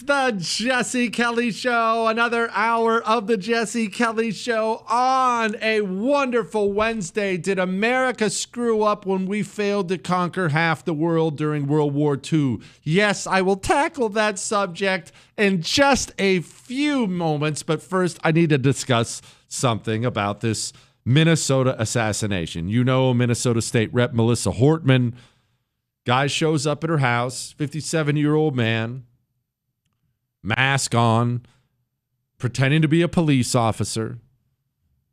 the Jesse Kelly Show. Another hour of the Jesse Kelly Show on a wonderful Wednesday. Did America screw up when we failed to conquer half the world during World War II? Yes, I will tackle that subject in just a few moments. But first, I need to discuss something about this Minnesota assassination. You know, Minnesota State Rep Melissa Hortman. Guy shows up at her house, 57-year-old man, mask on, pretending to be a police officer,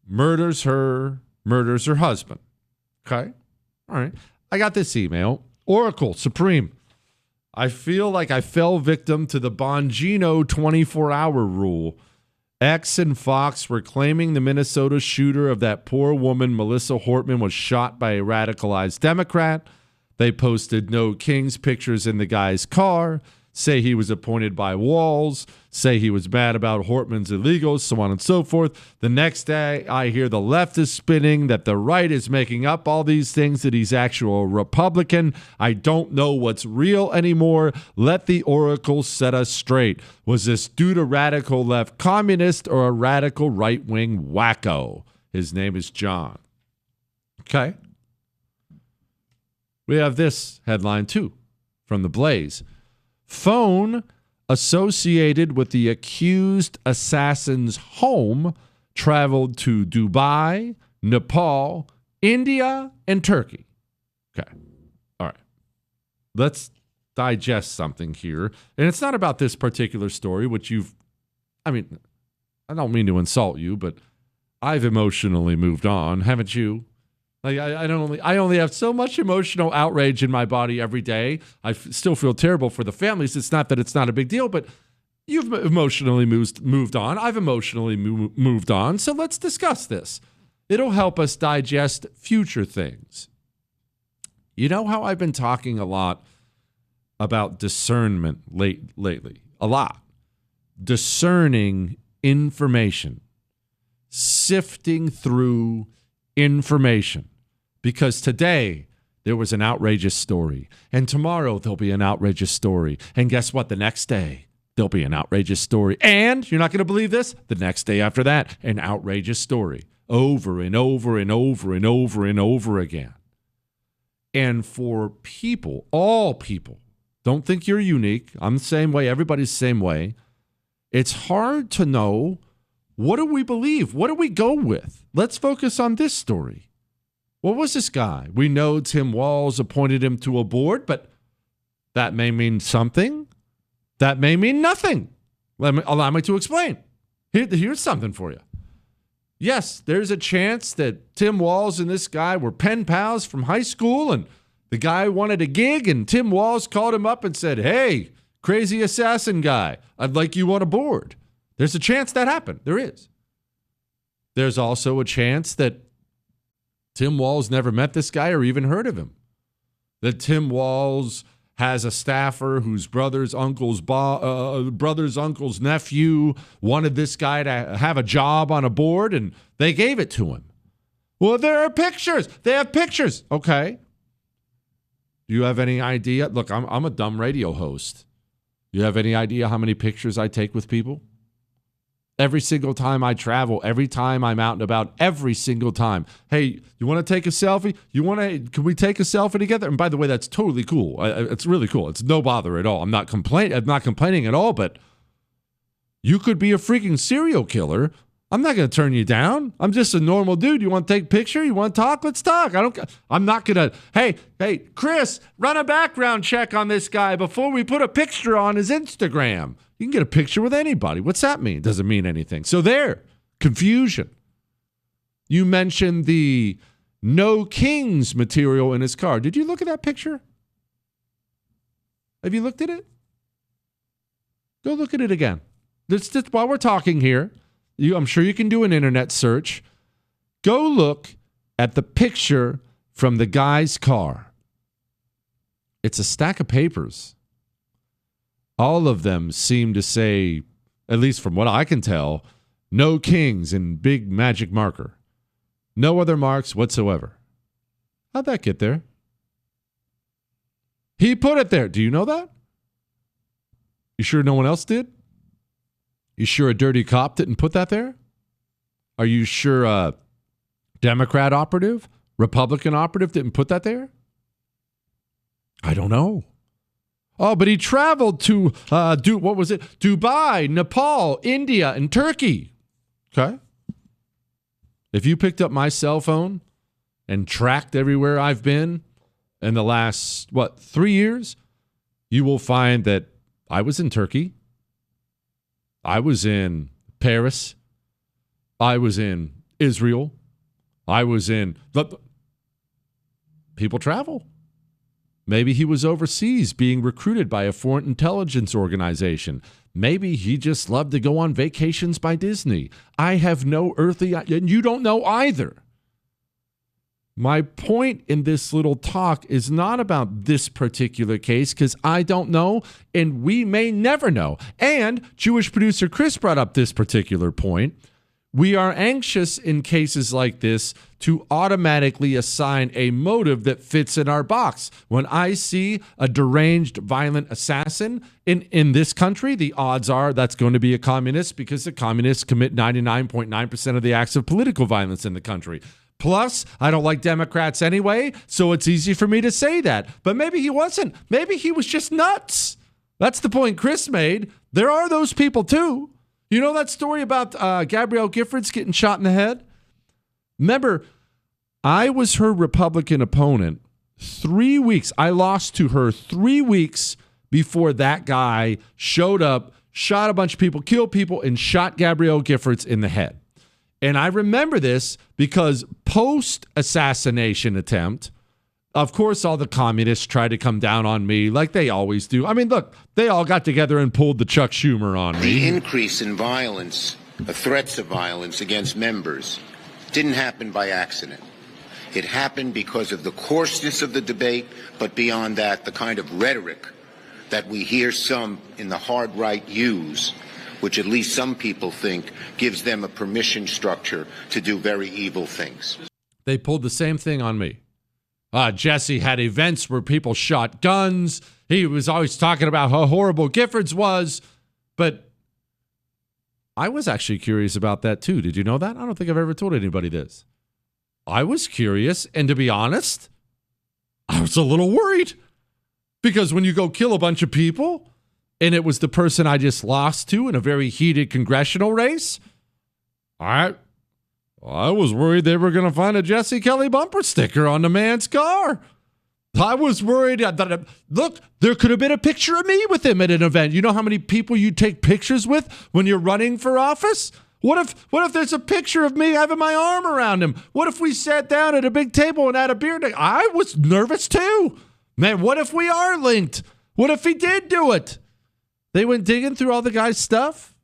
murders her husband. Okay? All right. I got this email. Oracle Supreme. I feel like I fell victim to the Bongino 24-hour rule. X and Fox were claiming the Minnesota shooter of that poor woman, Melissa Hortman, was shot by a radicalized Democrat. They posted No Kings pictures in the guy's car, say he was appointed by Walls, say he was mad about Hortman's illegals, so on and so forth. The next day, I hear the left is spinning, that the right is making up all these things, that he's actual Republican. I don't know what's real anymore. Let the Oracle set us straight. Was this dude a radical left communist or a radical right-wing wacko? His name is John. Okay. We have this headline, too, from The Blaze. Phone associated with the accused assassin's home traveled to Dubai, Nepal, India, and Turkey. Okay. All right. Let's digest something here. And it's not about this particular story, which I don't mean to insult you, but I've emotionally moved on, haven't you? Like I only have so much emotional outrage in my body every day. I still feel terrible for the families. It's not that it's not a big deal, but you've emotionally moved on. I've emotionally moved on. So let's discuss this. It'll help us digest future things. You know how I've been talking a lot about discernment lately? A lot. Discerning information. Sifting through information, because today there was an outrageous story, and tomorrow there'll be an outrageous story, and guess what? The next day there'll be an outrageous story, and you're not going to believe this, the next day after that, an outrageous story, over and over and over and over and over again. And for people, all people, don't think you're unique. I'm the same way. Everybody's the same way. It's hard to know, what do we believe? What do we go with? Let's focus on this story. What was this guy? We know Tim Walz appointed him to a board, but that may mean something. That may mean nothing. Allow me to explain. Here's something for you. Yes, there's a chance that Tim Walz and this guy were pen pals from high school, and the guy wanted a gig, and Tim Walz called him up and said, "Hey, crazy assassin guy, I'd like you on a board." There's a chance that happened. There is. There's also a chance that Tim Walz never met this guy or even heard of him. That Tim Walz has a staffer whose brother's uncle's nephew wanted this guy to have a job on a board, and they gave it to him. Well, there are pictures. They have pictures. Okay. Do you have any idea? Look, I'm a dumb radio host. You have any idea how many pictures I take with people? Every single time I travel, every time I'm out and about, every single time. Hey, you want to take a selfie? Can we take a selfie together? And by the way, that's totally cool. It's really cool. It's no bother at all. I'm not complaining at all, but you could be a freaking serial killer. I'm not going to turn you down. I'm just a normal dude. You want to take a picture? You want to talk? Let's talk. I'm not going to, hey, Chris, run a background check on this guy before we put a picture on his Instagram. You can get a picture with anybody. What's that mean? Doesn't mean anything. So there, confusion. You mentioned the No Kings material in his car. Did you look at that picture? Have you looked at it? Go look at it again. Just while we're talking here, I'm sure you can do an internet search. Go look at the picture from the guy's car. It's a stack of papers. All of them seem to say, at least from what I can tell, No Kings in big magic marker. No other marks whatsoever. How'd that get there? He put it there. Do you know that? You sure no one else did? You sure a dirty cop didn't put that there? Are you sure a Democrat operative, Republican operative didn't put that there? I don't know. Oh, but he traveled to, what was it? Dubai, Nepal, India, and Turkey. Okay. If you picked up my cell phone and tracked everywhere I've been in the last, 3 years, you will find that I was in Turkey. I was in Paris. I was in Israel. I was in... People travel. Maybe he was overseas being recruited by a foreign intelligence organization. Maybe he just loved to go on vacations by Disney. I have no earthly... And you don't know either. My point in this little talk is not about this particular case because I don't know and we may never know. And Jewish producer Chris brought up this particular point. We are anxious in cases like this to automatically assign a motive that fits in our box. When I see a deranged, violent assassin in this country, the odds are that's going to be a communist because the communists commit 99.9% of the acts of political violence in the country. Plus, I don't like Democrats anyway, so it's easy for me to say that. But maybe he wasn't. Maybe he was just nuts. That's the point Chris made. There are those people too. You know that story about Gabrielle Giffords getting shot in the head? Remember, I was her Republican opponent 3 weeks. I lost to her 3 weeks before that guy showed up, shot a bunch of people, killed people, and shot Gabrielle Giffords in the head. And I remember this because post-assassination attempt, of course, all the communists tried to come down on me like they always do. I mean, look, they all got together and pulled the Chuck Schumer on me. The increase in violence, the threats of violence against members, didn't happen by accident. It happened because of the coarseness of the debate, but beyond that, the kind of rhetoric that we hear some in the hard right use, which at least some people think gives them a permission structure to do very evil things. They pulled the same thing on me. Jesse had events where people shot guns. He was always talking about how horrible Giffords was. But I was actually curious about that too. Did you know that? I don't think I've ever told anybody this. I was curious, and to be honest, I was a little worried. Because when you go kill a bunch of people, and it was the person I just lost to in a very heated congressional race, I was worried they were going to find a Jesse Kelly bumper sticker on the man's car. I was worried that, look, there could have been a picture of me with him at an event. You know how many people you take pictures with when you're running for office? What if there's a picture of me having my arm around him? What if we sat down at a big table and had a beer? I was nervous too. Man, what if we are linked? What if he did do it? They went digging through all the guy's stuff.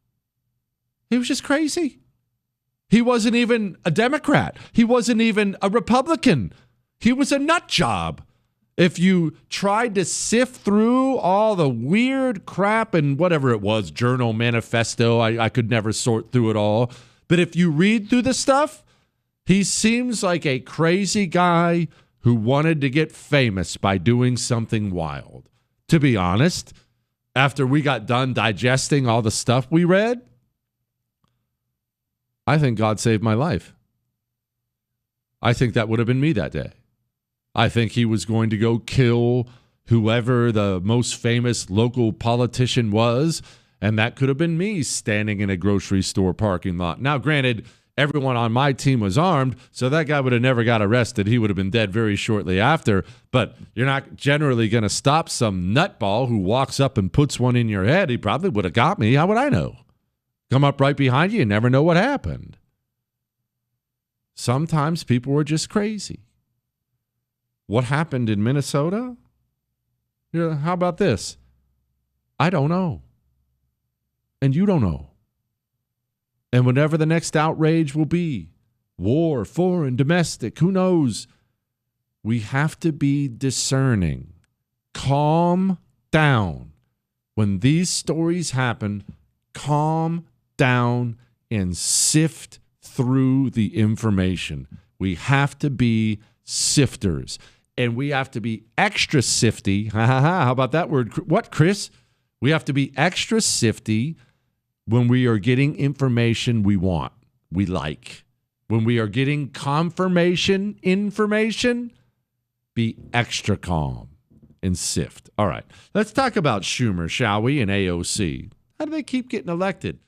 He was just crazy. He wasn't even a Democrat. He wasn't even a Republican. He was a nut job. If you tried to sift through all the weird crap and whatever it was, journal, manifesto, I could never sort through it all. But if you read through the stuff, he seems like a crazy guy who wanted to get famous by doing something wild. To be honest, after we got done digesting all the stuff we read, I think God saved my life. I think that would have been me that day. I think he was going to go kill whoever the most famous local politician was, and that could have been me standing in a grocery store parking lot. Now, granted, everyone on my team was armed, so that guy would have never got arrested. He would have been dead very shortly after, but you're not generally going to stop some nutball who walks up and puts one in your head. He probably would have got me. How would I know? Come up right behind you, you never know what happened. Sometimes people were just crazy. What happened in Minnesota? How about this? I don't know. And you don't know. And whenever the next outrage will be, war, foreign, domestic, who knows? We have to be discerning. Calm down. When these stories happen, calm down and sift through the information. We have to be sifters. And we have to be extra sifty. How about that word? What, Chris? We have to be extra sifty when we are getting information we want, we like. When we are getting confirmation information, be extra calm and sift. All right, let's talk about Schumer, shall we, and AOC. How do they keep getting elected?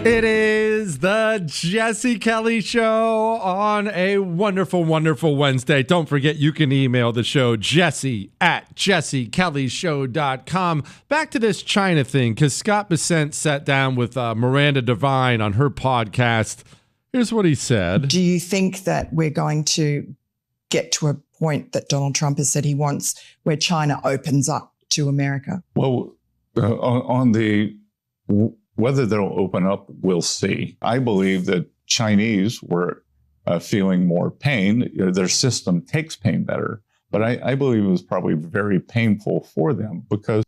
It is the Jesse Kelly Show on a wonderful, wonderful Wednesday. Don't forget, you can email the show, jesse@jessekellyshow.com. Back to this China thing, because Scott Bessent sat down with Miranda Devine on her podcast. Here's what he said. Do you think that we're going to get to a point that Donald Trump has said he wants where China opens up to America? Well, on the whether they'll open up, we'll see. I believe that Chinese were feeling more pain. Their system takes pain better. But I believe it was probably very painful for them because...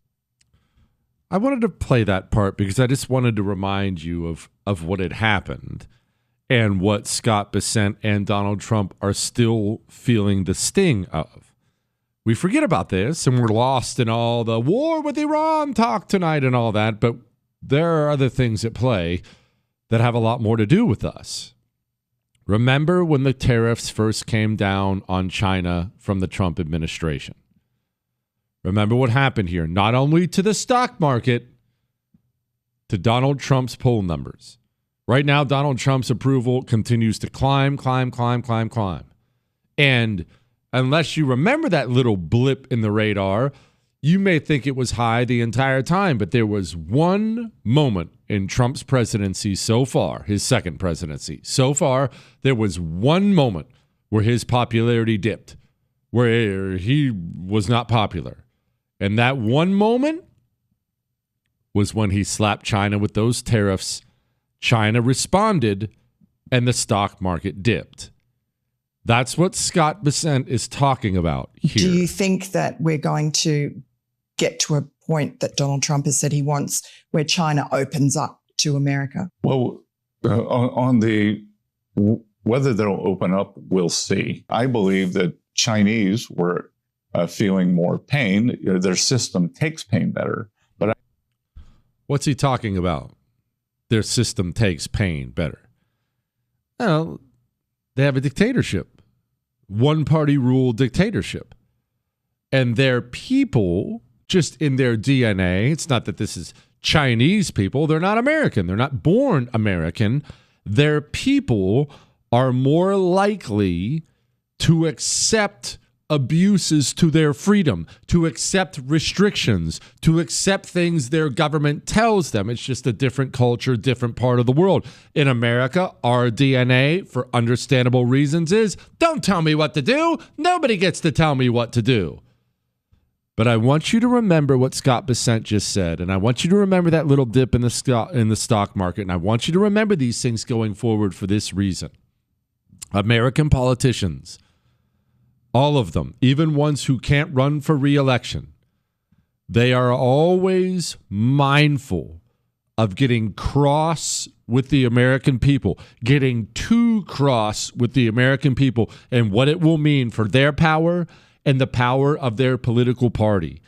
I wanted to play that part because I just wanted to remind you of what had happened and what Scott Bessent and Donald Trump are still feeling the sting of. We forget about this and we're lost in all the war with Iran talk tonight and all that, but there are other things at play that have a lot more to do with us. Remember when the tariffs first came down on China from the Trump administration? Remember what happened here, not only to the stock market, to Donald Trump's poll numbers. Right now, Donald Trump's approval continues to climb. And unless you remember that little blip in the radar, you may think it was high the entire time, but there was one moment in Trump's presidency so far, his second presidency. So far, there was one moment where his popularity dipped, where he was not popular. And that one moment was when he slapped China with those tariffs. China responded, and the stock market dipped. That's what Scott Bessent is talking about here. Do you think that we're going to get to a point that Donald Trump has said he wants where China opens up to America? Well, on the whether they'll open up, we'll see. I believe that Chinese were feeling more pain. Their system takes pain better. But what's he talking about? Their system takes pain better. Well, they have a dictatorship, one-party rule dictatorship. And their people, just in their DNA, it's not that this is Chinese people. They're not American. They're not born American. Their people are more likely to accept abuses to their freedom, to accept restrictions, to accept things their government tells them. It's just a different culture, different part of the world. In America, our DNA, for understandable reasons, is don't tell me what to do. Nobody gets to tell me what to do. But I want you to remember what Scott Bessent just said, and I want you to remember that little dip in the stock market, and I want you to remember these things going forward for this reason. American politicians, all of them, even ones who can't run for re-election, they are always mindful of getting cross with the American people, getting too cross with the American people and what it will mean for their power and the power of their political party.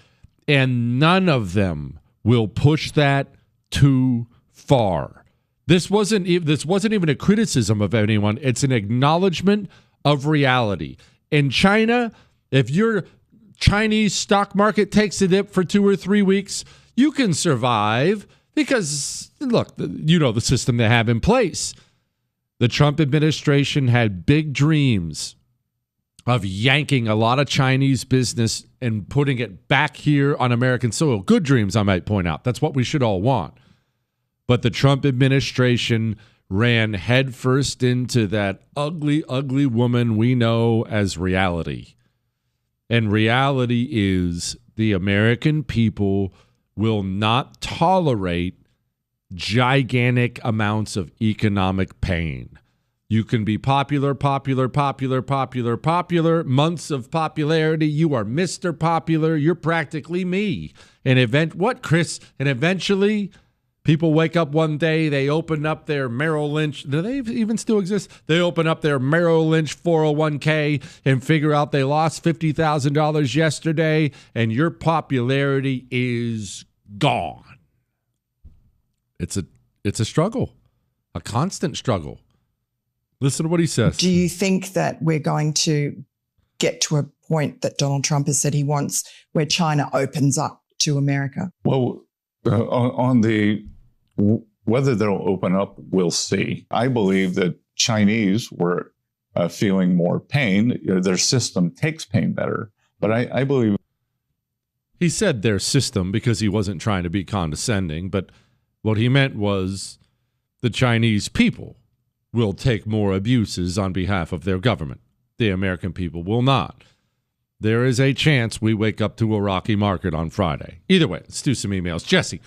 And none of them will push that too far. This wasn't even a criticism of anyone. It's an acknowledgement of reality. In China, if your Chinese stock market takes a dip for 2 or 3 weeks, you can survive because, look, you know the system they have in place. The Trump administration had big dreams of yanking a lot of Chinese business and putting it back here on American soil. Good dreams, I might point out. That's what we should all want. But the Trump administration ran headfirst into that ugly, ugly woman we know as reality. And reality is the American people will not tolerate gigantic amounts of economic pain. You can be popular, months of popularity. You are Mr. Popular. You're practically me. And eventually, People wake up one day, they open up their Merrill Lynch. Do they even still exist? They open up their Merrill Lynch 401k and figure out they lost $50,000 yesterday, and your popularity is gone. It's a struggle, a constant struggle. Listen to what he says. Do you think that we're going to get to a point that Donald Trump has said he wants where China opens up to America? Well, on the whether they'll open up, we'll see. I believe that Chinese were feeling more pain. Their system takes pain better. But I believe he said their system because he wasn't trying to be condescending, but what he meant was the Chinese people will take more abuses on behalf of their government. The American people will not. There is a chance we wake up to a rocky market on Friday. Either way, let's do some emails. Jesse,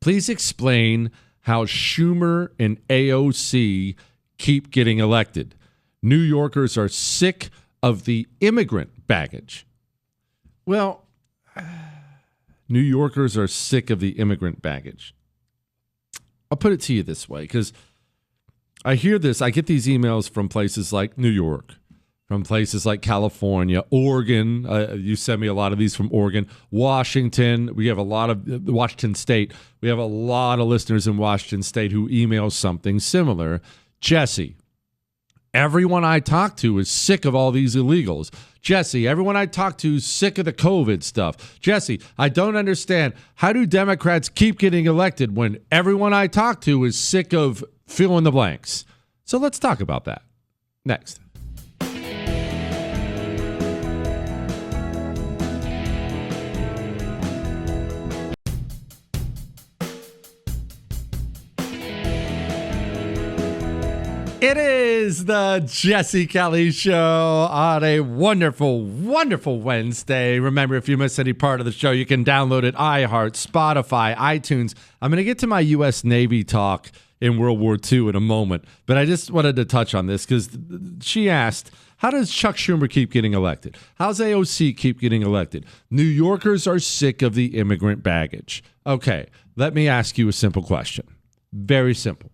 please explain how Schumer and AOC keep getting elected. New Yorkers are sick of the immigrant baggage. Well, New Yorkers are sick of the immigrant baggage. I'll put it to you this way, because I hear this. I get these emails from places like New York, from places like California, Oregon. You send me a lot of these from Oregon, Washington. We have a lot of Washington State. We have a lot of listeners in Washington State who email something similar. Jesse, everyone I talk to is sick of all these illegals. Jesse, everyone I talk to is sick of the COVID stuff. Jesse, I don't understand. How do Democrats keep getting elected when everyone I talk to is sick of fill in the blanks? So let's talk about that next. It is the Jesse Kelly Show on a wonderful, wonderful Wednesday. Remember, if you miss any part of the show, you can download it iHeart, Spotify, iTunes. I'm going to get to my U.S. Navy talk in World War II in a moment, but I just wanted to touch on this because she asked, how does Chuck Schumer keep getting elected? How's AOC keep getting elected? New Yorkers are sick of the immigrant baggage. Okay, let me ask you a simple question. Very simple.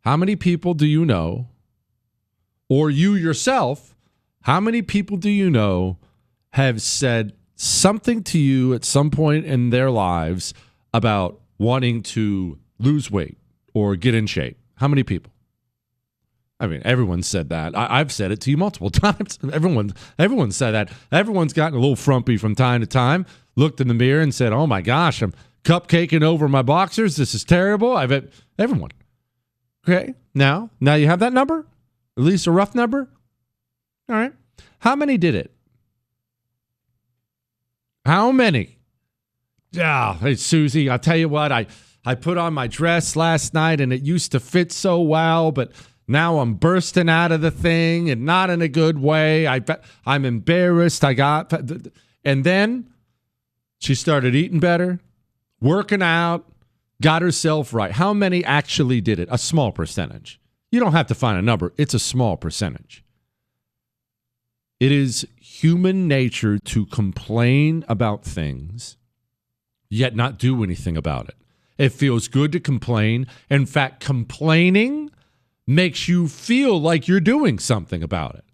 How many people do you know, or you yourself, how many people do you know have said something to you at some point in their lives about wanting to lose weight or get in shape? How many people? I mean, everyone said that. I've said it to you multiple times. Everyone said that. Everyone's gotten a little frumpy from time to time, looked in the mirror and said, oh my gosh, I'm cupcaking over my boxers. This is terrible. Everyone. Okay, now you have that number? At least a rough number? All right. How many did it? How many? Yeah, hey, Susie, I'll tell you what, I put on my dress last night and it used to fit so well, but now I'm bursting out of the thing and not in a good way. I'm embarrassed. And then she started eating better, working out, got herself right. How many actually did it? A small percentage. You don't have to find a number. It's a small percentage. It is human nature to complain about things, yet not do anything about it. It feels good to complain. In fact, complaining makes you feel like you're doing something about it.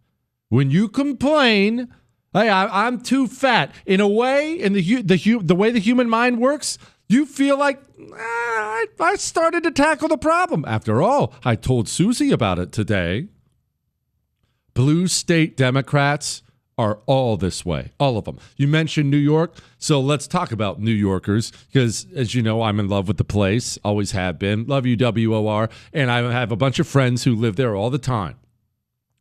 When you complain, hey, I'm too fat. In a way, in the way the human mind works, you feel like, I started to tackle the problem. After all, I told Susie about it today. Blue state Democrats are all this way, all of them. You mentioned New York, so let's talk about New Yorkers, because as you know, I'm in love with the place, always have been. Love you, WOR, and I have a bunch of friends who live there all the time.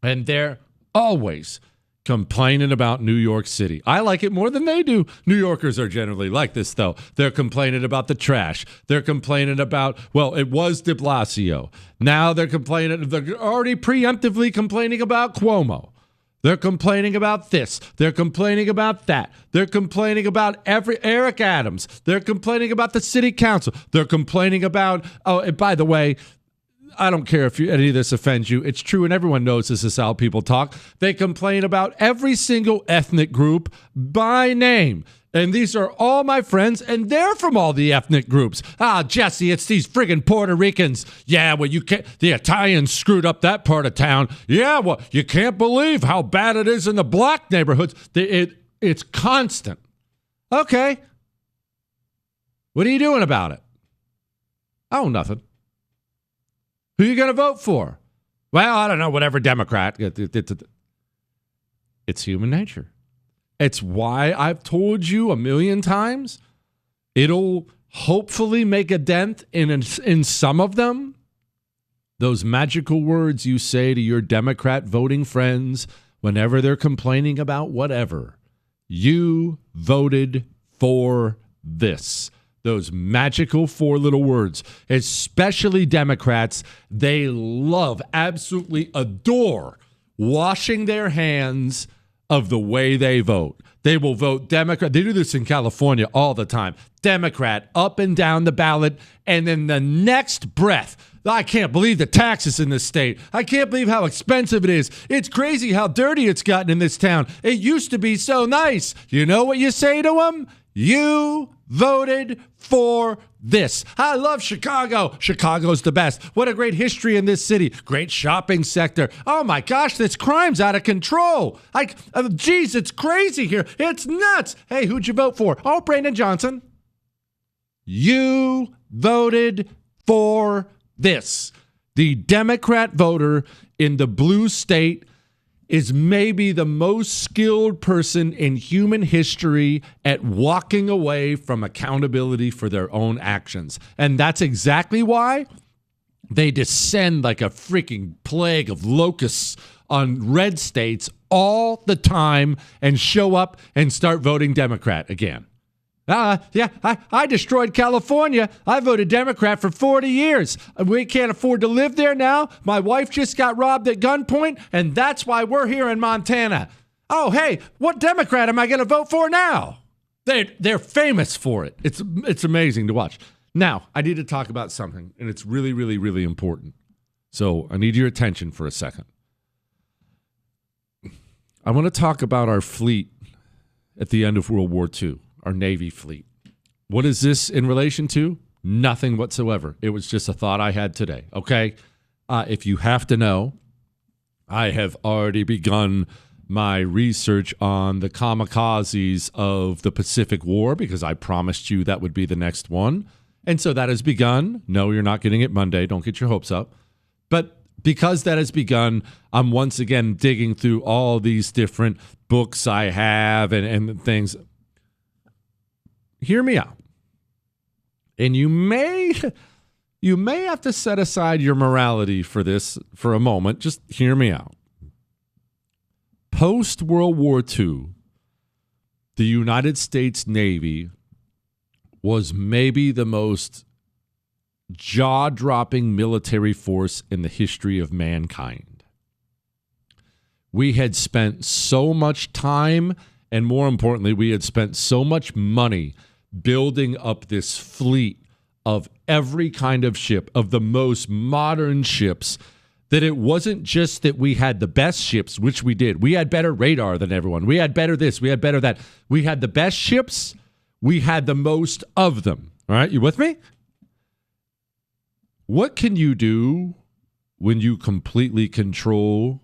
And they're always complaining about New York City. I like it more than they do. New Yorkers are generally like this, though. They're complaining about the trash. They're complaining about, well, it was de Blasio. Now they're already preemptively complaining about Cuomo. They're complaining about this. They're complaining about that. They're complaining about Eric Adams. They're complaining about the city council. They're complaining about, oh, and by the way, I don't care if any of this offends you. It's true, and everyone knows this is how people talk. They complain about every single ethnic group by name. And these are all my friends, and they're from all the ethnic groups. Ah, Jesse, it's these friggin' Puerto Ricans. Yeah, well, you can't. The Italians screwed up that part of town. Yeah, well, you can't believe how bad it is in the black neighborhoods. It's constant. Okay. What are you doing about it? Oh, nothing. Who are you going to vote for? Well, I don't know, whatever Democrat. It's human nature. It's why I've told you a million times. It'll hopefully make a dent in some of them. Those magical words you say to your Democrat voting friends whenever they're complaining about whatever. You voted for this. Those magical 4 little words, especially Democrats, they love, absolutely adore washing their hands of the way they vote. They will vote Democrat. They do this in California all the time. Democrat up and down the ballot. And then the next breath, I can't believe the taxes in this state. I can't believe how expensive it is. It's crazy how dirty it's gotten in this town. It used to be so nice. You know what you say to them? You voted for this. I love Chicago. Chicago's the best. What a great history in this city. Great shopping sector. Oh my gosh, this crime's out of control. Geez, it's crazy here. It's nuts. Hey, who'd you vote for? Oh, Brandon Johnson. You voted for this. The Democrat voter in the blue state is maybe the most skilled person in human history at walking away from accountability for their own actions. And that's exactly why they descend like a freaking plague of locusts on red states all the time and show up and start voting Democrat again. I destroyed California. I voted Democrat for 40 years. We can't afford to live there now. My wife just got robbed at gunpoint, and that's why we're here in Montana. Oh, hey, what Democrat am I going to vote for now? They're famous for it. It's amazing to watch. Now, I need to talk about something, and it's really, really, really important. So I need your attention for a second. I want to talk about our fleet at the end of World War II. Our Navy fleet. What is this in relation to? Nothing whatsoever. It was just a thought I had today. Okay? If you have to know, I have already begun my research on the kamikazes of the Pacific War because I promised you that would be the next one. And so that has begun. No, you're not getting it Monday. Don't get your hopes up. But because that has begun, I'm once again digging through all these different books I have and things. Hear me out. And you may have to set aside your morality for this for a moment. Just hear me out. Post-World War II, the United States Navy was maybe the most jaw-dropping military force in the history of mankind. We had spent so much time, and more importantly, we had spent so much money building up this fleet of every kind of ship, of the most modern ships, that it wasn't just that we had the best ships, which we did. We had better radar than everyone. We had better this. We had better that. We had the best ships. We had the most of them. All right, you with me? What can you do when you completely control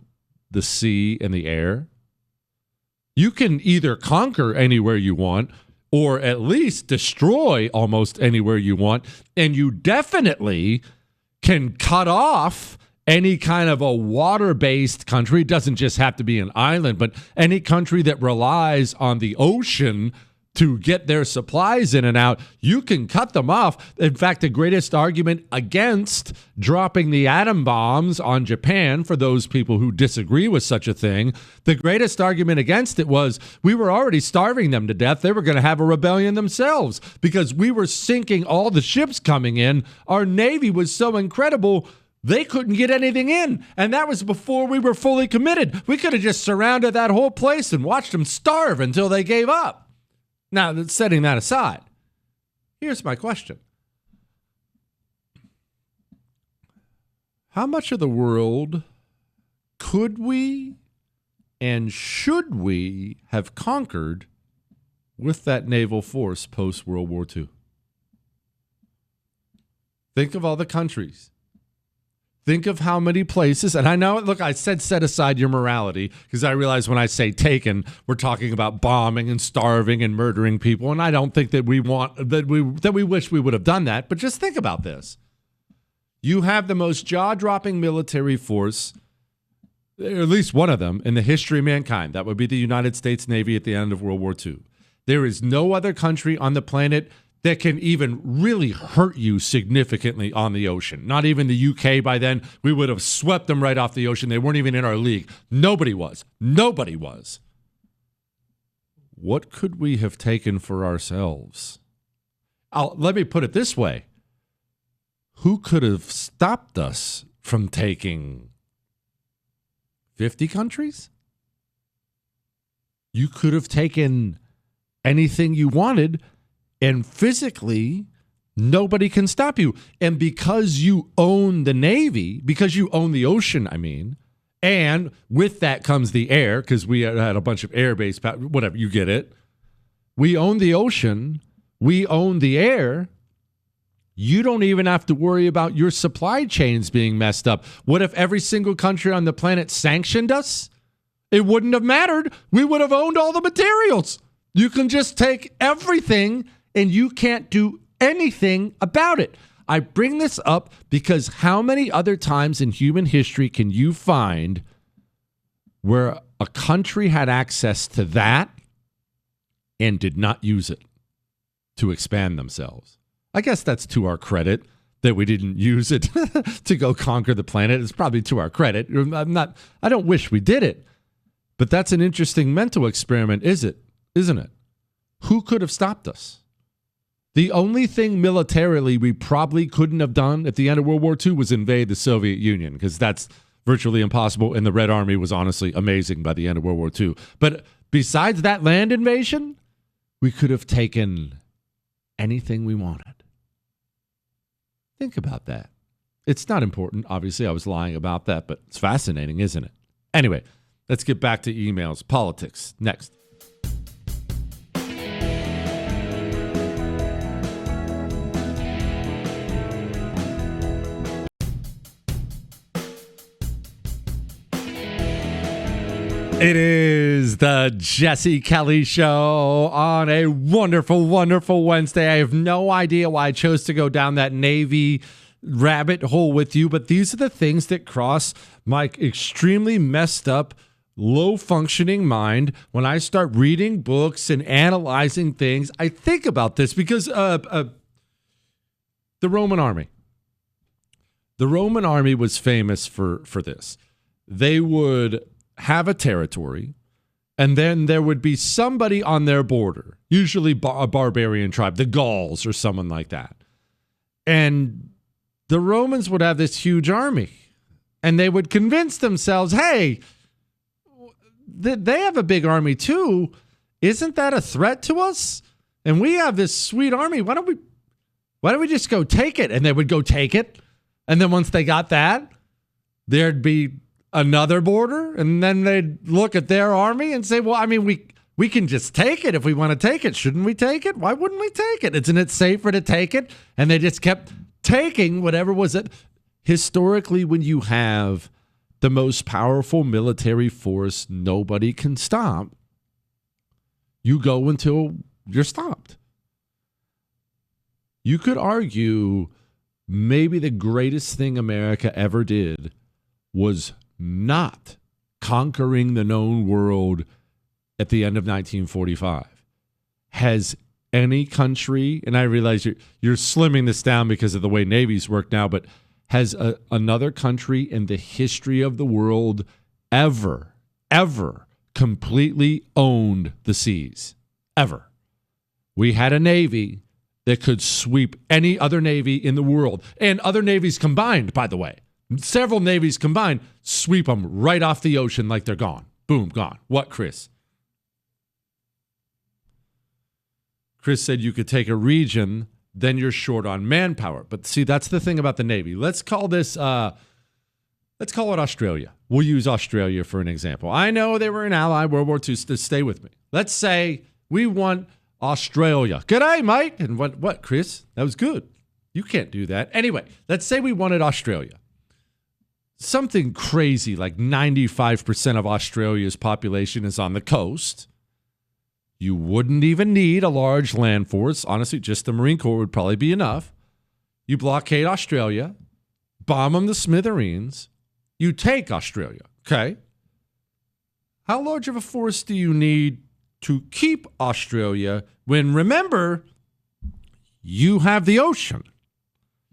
the sea and the air? You can either conquer anywhere you want, or at least destroy almost anywhere you want. And you definitely can cut off any kind of a water-based country. It doesn't just have to be an island, but any country that relies on the ocean to get their supplies in and out, you can cut them off. In fact, the greatest argument against dropping the atom bombs on Japan, for those people who disagree with such a thing, the greatest argument against it was we were already starving them to death. They were going to have a rebellion themselves because we were sinking all the ships coming in. Our Navy was so incredible, they couldn't get anything in. And that was before we were fully committed. We could have just surrounded that whole place and watched them starve until they gave up. Now, setting that aside, here's my question. How much of the world could we and should we have conquered with that naval force post-World War II? Think of all the countries. Think of how many places, and I know, look, I said set aside your morality because I realize when I say taken, we're talking about bombing and starving and murdering people, and I don't think that we wish we would have done that. But just think about this: you have the most jaw-dropping military force, or at least one of them, in the history of mankind. That would be the United States Navy at the end of World War II. There is no other country on the planet that can even really hurt you significantly on the ocean. Not even the UK by then. We would have swept them right off the ocean. They weren't even in our league. Nobody was. Nobody was. What could we have taken for ourselves? Let me put it this way. Who could have stopped us from taking 50 countries? You could have taken anything you wanted, and physically, nobody can stop you. And because you own the Navy, because you own the ocean, and with that comes the air, because we had a bunch of air-based, whatever, you get it. We own the ocean. We own the air. You don't even have to worry about your supply chains being messed up. What if every single country on the planet sanctioned us? It wouldn't have mattered. We would have owned all the materials. You can just take everything and you can't do anything about it. I bring this up because how many other times in human history can you find where a country had access to that and did not use it to expand themselves? I guess that's to our credit that we didn't use it to go conquer the planet. It's probably to our credit. I don't wish we did it, but that's an interesting mental experiment, isn't it? Who could have stopped us? The only thing militarily we probably couldn't have done at the end of World War II was invade the Soviet Union, because that's virtually impossible, and the Red Army was honestly amazing by the end of World War II. But besides that land invasion, we could have taken anything we wanted. Think about that. It's not important. Obviously, I was lying about that, but it's fascinating, isn't it? Anyway, let's get back to emails. Politics, next. It is the Jesse Kelly Show on a wonderful, wonderful Wednesday. I have no idea why I chose to go down that Navy rabbit hole with you, but these are the things that cross my extremely messed up, low-functioning mind when I start reading books and analyzing things. I think about this because the Roman army. The Roman army was famous for this. They would have a territory, and then there would be somebody on their border, usually a barbarian tribe, the Gauls or someone like that. And the Romans would have this huge army, and they would convince themselves, hey, they have a big army too. Isn't that a threat to us? And we have this sweet army. Why don't we just go take it? And they would go take it. And then once they got that, there'd be another border, and then they'd look at their army and say, well, we can just take it if we want to take it. Shouldn't we take it? Why wouldn't we take it? Isn't it safer to take it? And they just kept taking whatever was it. Historically, when you have the most powerful military force nobody can stop, you go until you're stopped. You could argue maybe the greatest thing America ever did was not conquering the known world at the end of 1945. Has any country, and I realize you're slimming this down because of the way navies work now, but has another country in the history of the world ever completely owned the seas? Ever. We had a navy that could sweep any other navy in the world, and other navies combined, by the way. Several navies combined, sweep them right off the ocean like they're gone. Boom, gone. What, Chris? Chris said you could take a region, then you're short on manpower. But see, that's the thing about the Navy. Let's call it Australia. We'll use Australia for an example. I know they were an ally, World War II, stay with me. Let's say we want Australia. G'day, mate. And what, Chris? That was good. You can't do that. Anyway, let's say we wanted Australia. Something crazy like 95% of Australia's population is on the coast. You wouldn't even need a large land force. Honestly, just the Marine Corps would probably be enough. You blockade Australia, bomb them to smithereens. You take Australia, okay? How large of a force do you need to keep Australia when, remember, you have the ocean?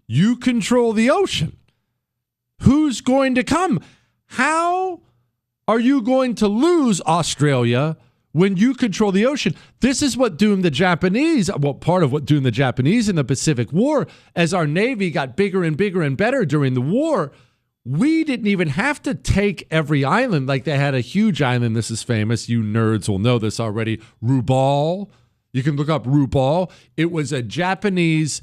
You control the ocean. Who's going to come? How are you going to lose Australia when you control the ocean? This is what doomed the Japanese, well, part of what doomed the Japanese in the Pacific War. As our Navy got bigger and bigger and better during the war, we didn't even have to take every island. Like they had a huge island. This is famous. You nerds will know this already. Rubal. You can look up Rubal. It was a Japanese,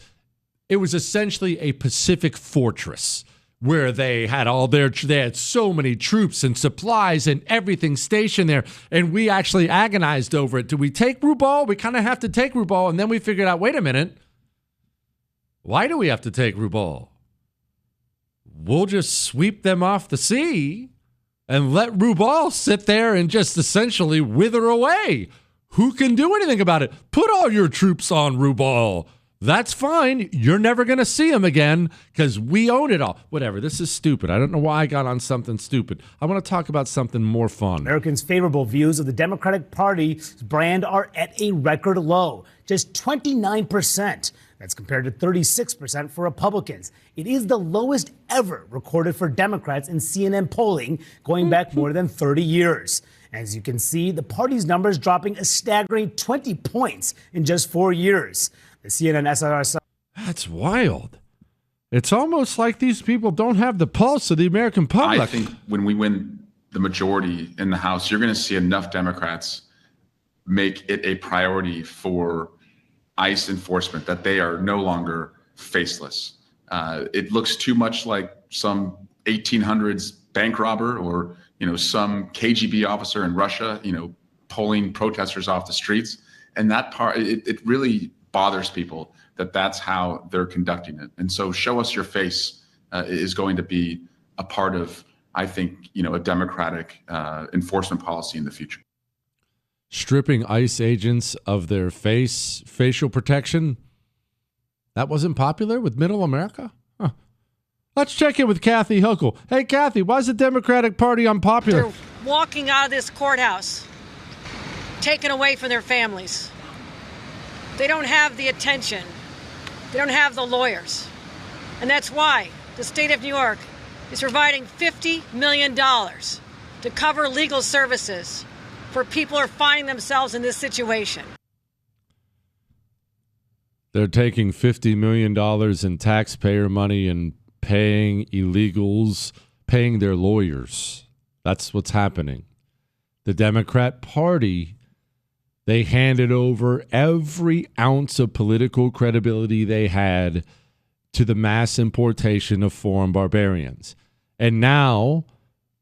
it was essentially a Pacific fortress where they had they had so many troops and supplies and everything stationed there. And we actually agonized over it. Do we take Rubal? We kind of have to take Rubal. And then we figured out, wait a minute. Why do we have to take Rubal? We'll just sweep them off the sea and let Rubal sit there and just essentially wither away. Who can do anything about it? Put all your troops on Rubal. That's fine. You're never going to see them again because we own it all. Whatever. This is stupid. I don't know why I got on something stupid. I want to talk about something more fun. Americans' favorable views of the Democratic Party's brand are at a record low, just 29%. That's compared to 36% for Republicans. It is the lowest ever recorded for Democrats in CNN polling going back more than 30 years. As you can see, the party's numbers dropping a staggering 20 points in just 4 years. The CNN SRS. That's wild. It's almost like these people don't have the pulse of the American public. I think when we win the majority in the House, you're going to see enough Democrats make it a priority for ICE enforcement that they are no longer faceless. It looks too much like some 1800s bank robber or, some KGB officer in Russia, pulling protesters off the streets. And that part, it really bothers people that that's how they're conducting it. And so show us your face is going to be a part of, I think, a democratic enforcement policy in the future. Stripping ICE agents of their facial protection, that wasn't popular with middle America? Huh. Let's check in with Kathy Hochul. Hey, Kathy, why is the Democratic Party unpopular? They're walking out of this courthouse, taken away from their families. They don't have the attention. They don't have the lawyers. And that's why the state of New York is providing $50 million to cover legal services for people who are finding themselves in this situation. They're taking $50 million in taxpayer money and paying illegals, paying their lawyers. That's what's happening. The Democrat Party, they handed over every ounce of political credibility they had to the mass importation of foreign barbarians. And now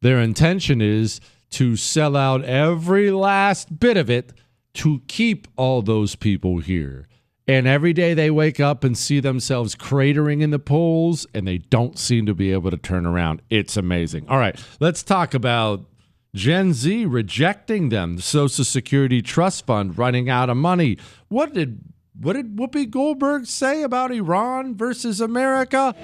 their intention is to sell out every last bit of it to keep all those people here. And every day they wake up and see themselves cratering in the polls, and they don't seem to be able to turn around. It's amazing. All right, let's talk about Gen Z rejecting them, the Social Security Trust Fund running out of money. What did Whoopi Goldberg say about Iran versus America?